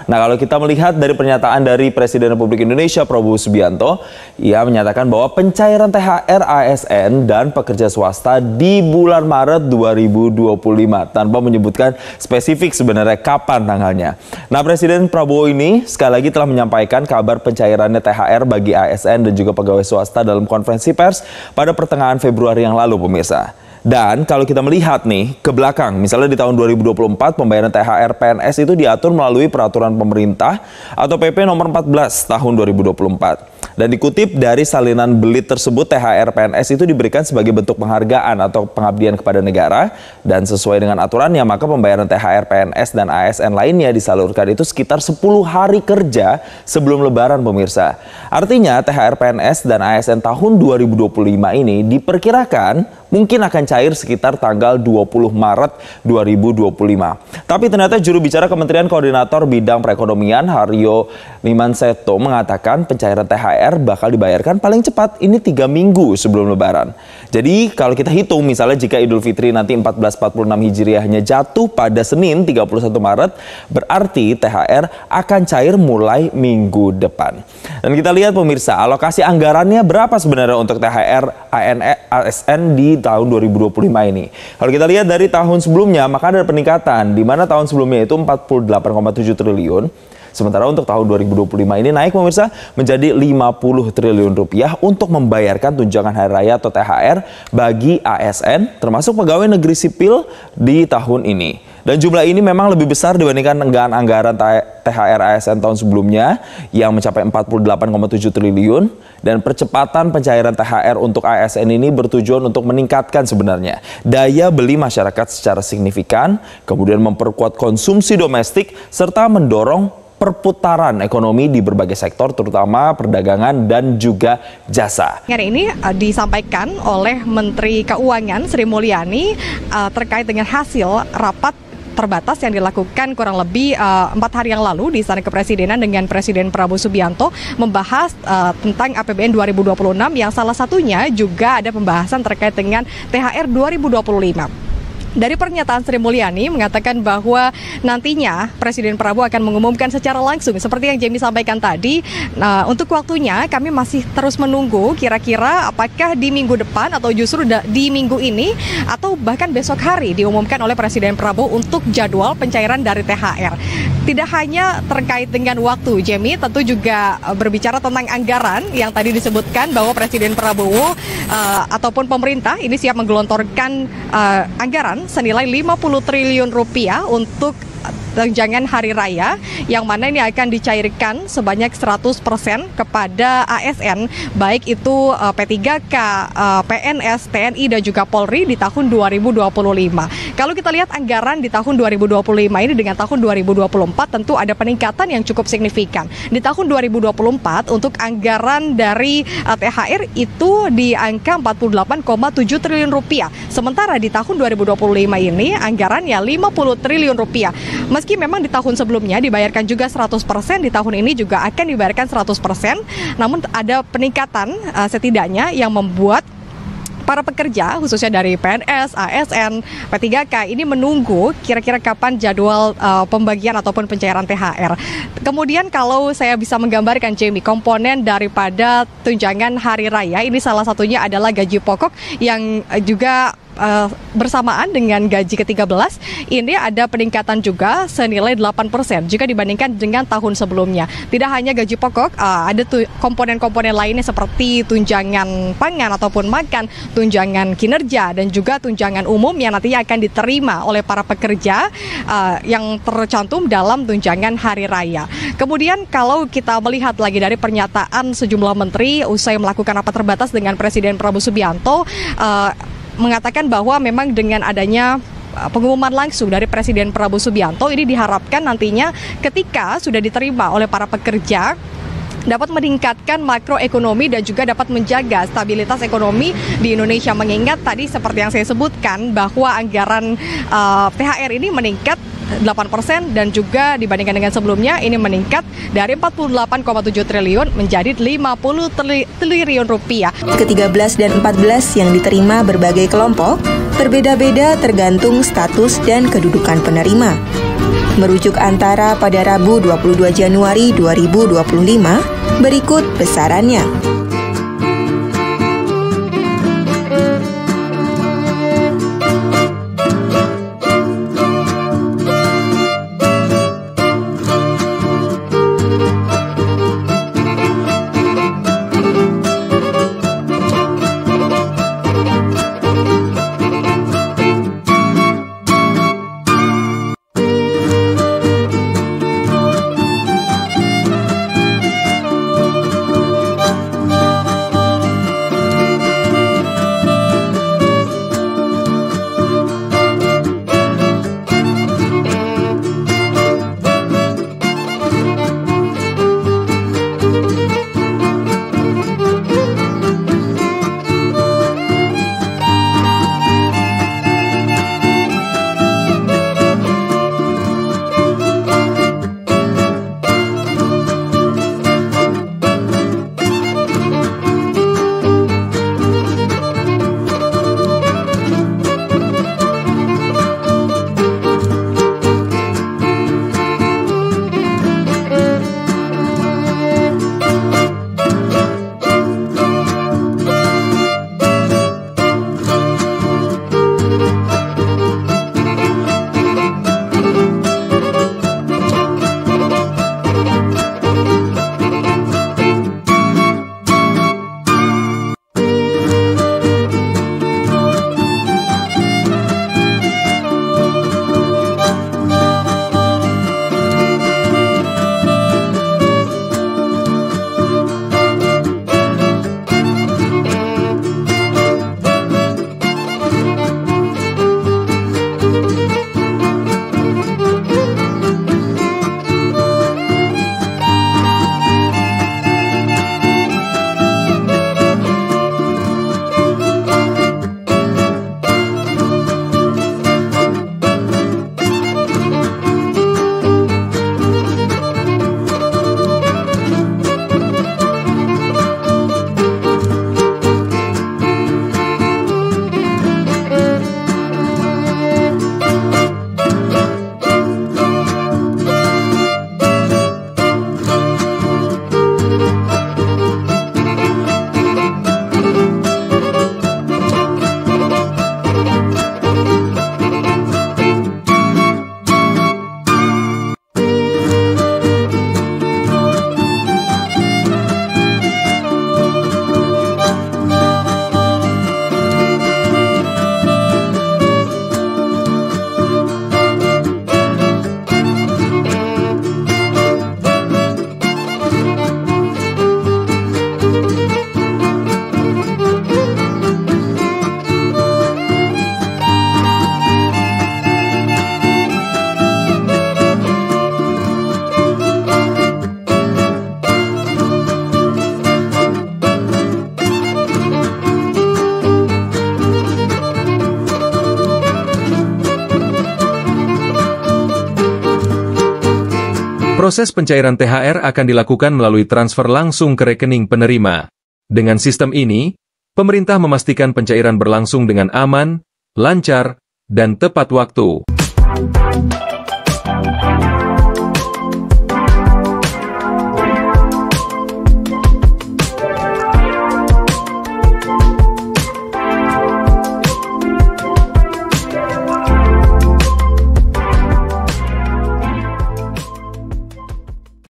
Nah, kalau kita melihat dari pernyataan dari Presiden Republik Indonesia Prabowo Subianto, ia menyatakan bahwa pencairan THR ASN dan pekerja swasta di bulan Maret 2025 tanpa menyebutkan spesifik sebenarnya kapan tanggalnya. Nah, Presiden Prabowo ini sekali lagi telah menyampaikan kabar pencairannya THR bagi ASN dan juga pegawai swasta dalam konferensi pers pada pertengahan Februari yang lalu, pemirsa. Dan kalau kita melihat nih ke belakang, misalnya di tahun 2024 pembayaran THR PNS itu diatur melalui peraturan pemerintah atau PP nomor 14 tahun 2024. Dan dikutip dari salinan belit tersebut, THR PNS itu diberikan sebagai bentuk penghargaan atau pengabdian kepada negara, dan sesuai dengan aturannya maka pembayaran THR PNS dan ASN lainnya disalurkan itu sekitar 10 hari kerja sebelum Lebaran, pemirsa. Artinya THR PNS dan ASN tahun 2025 ini diperkirakan mungkin akan cair sekitar tanggal 20 Maret 2025. Tapi ternyata juru bicara Kementerian Koordinator Bidang Perekonomian Haryo Limanseto mengatakan pencairan THR bakal dibayarkan paling cepat ini 3 minggu sebelum Lebaran. Jadi kalau kita hitung misalnya jika Idul Fitri nanti 1446 Hijriahnya jatuh pada Senin 31 Maret, berarti THR akan cair mulai minggu depan. Dan kita lihat pemirsa, alokasi anggarannya berapa sebenarnya untuk THR ASN di tahun 2025 ini. Kalau kita lihat dari tahun sebelumnya, maka ada peningkatan, di mana tahun sebelumnya itu 48,7 triliun. Sementara untuk tahun 2025 ini naik pemirsa menjadi 50 triliun rupiah untuk membayarkan tunjangan hari raya atau THR bagi ASN termasuk pegawai negeri sipil di tahun ini. Dan jumlah ini memang lebih besar dibandingkan anggaran THR ASN tahun sebelumnya yang mencapai 48,7 triliun. Dan percepatan pencairan THR untuk ASN ini bertujuan untuk meningkatkan sebenarnya daya beli masyarakat secara signifikan, kemudian memperkuat konsumsi domestik, serta mendorong perputaran ekonomi di berbagai sektor, terutama perdagangan dan juga jasa. Hari ini disampaikan oleh Menteri Keuangan Sri Mulyani terkait dengan hasil rapat terbatas yang dilakukan kurang lebih 4 hari yang lalu di Istana Kepresidenan dengan Presiden Prabowo Subianto membahas tentang APBN 2026 yang salah satunya juga ada pembahasan terkait dengan THR 2025. Dari pernyataan Sri Mulyani mengatakan bahwa nantinya Presiden Prabowo akan mengumumkan secara langsung seperti yang Jamie sampaikan tadi. Nah, untuk waktunya kami masih terus menunggu kira-kira apakah di minggu depan atau justru di minggu ini atau bahkan besok hari diumumkan oleh Presiden Prabowo untuk jadwal pencairan dari THR. Tidak hanya terkait dengan waktu, Jamie, tentu juga berbicara tentang anggaran yang tadi disebutkan bahwa Presiden Prabowo ataupun pemerintah ini siap menggelontorkan anggaran senilai 50 triliun rupiah untuk tunjangan hari raya yang mana ini akan dicairkan sebanyak 100% kepada ASN baik itu P3K, PNS, TNI dan juga Polri di tahun 2025. Kalau kita lihat anggaran di tahun 2025 ini dengan tahun 2024 tentu ada peningkatan yang cukup signifikan. Di tahun 2024 untuk anggaran dari THR itu di angka 48,7 triliun rupiah. Sementara di tahun 2025 ini anggarannya 50 triliun rupiah. Meski memang di tahun sebelumnya dibayarkan juga 100%, di tahun ini juga akan dibayarkan 100%, namun ada peningkatan setidaknya yang membuat para pekerja khususnya dari PNS, ASN, P3K ini menunggu kira-kira kapan jadwal pembagian ataupun pencairan THR. Kemudian kalau saya bisa menggambarkan, Jamie, komponen daripada tunjangan hari raya ini salah satunya adalah gaji pokok yang juga bersamaan dengan gaji ke-13 ini ada peningkatan juga senilai 8% jika dibandingkan dengan tahun sebelumnya. Tidak hanya gaji pokok, ada komponen-komponen lainnya seperti tunjangan pangan ataupun makan, tunjangan kinerja dan juga tunjangan umum yang nantinya akan diterima oleh para pekerja yang tercantum dalam tunjangan hari raya. Kemudian kalau kita melihat lagi dari pernyataan sejumlah menteri usai melakukan rapat terbatas dengan Presiden Prabowo Subianto, mengatakan bahwa memang dengan adanya pengumuman langsung dari Presiden Prabowo Subianto ini diharapkan nantinya ketika sudah diterima oleh para pekerja dapat meningkatkan makroekonomi dan juga dapat menjaga stabilitas ekonomi di Indonesia. Mengingat tadi seperti yang saya sebutkan bahwa anggaran THR ini meningkat 8% dan juga dibandingkan dengan sebelumnya ini meningkat dari 48,7 triliun menjadi 50 triliun rupiah. Ke-13 dan 14 yang diterima berbagai kelompok berbeda-beda tergantung status dan kedudukan penerima. merujuk antara pada Rabu 22 Januari 2025, berikut besarannya. Proses pencairan THR akan dilakukan melalui transfer langsung ke rekening penerima. Dengan sistem ini, pemerintah memastikan pencairan berlangsung dengan aman, lancar, dan tepat waktu.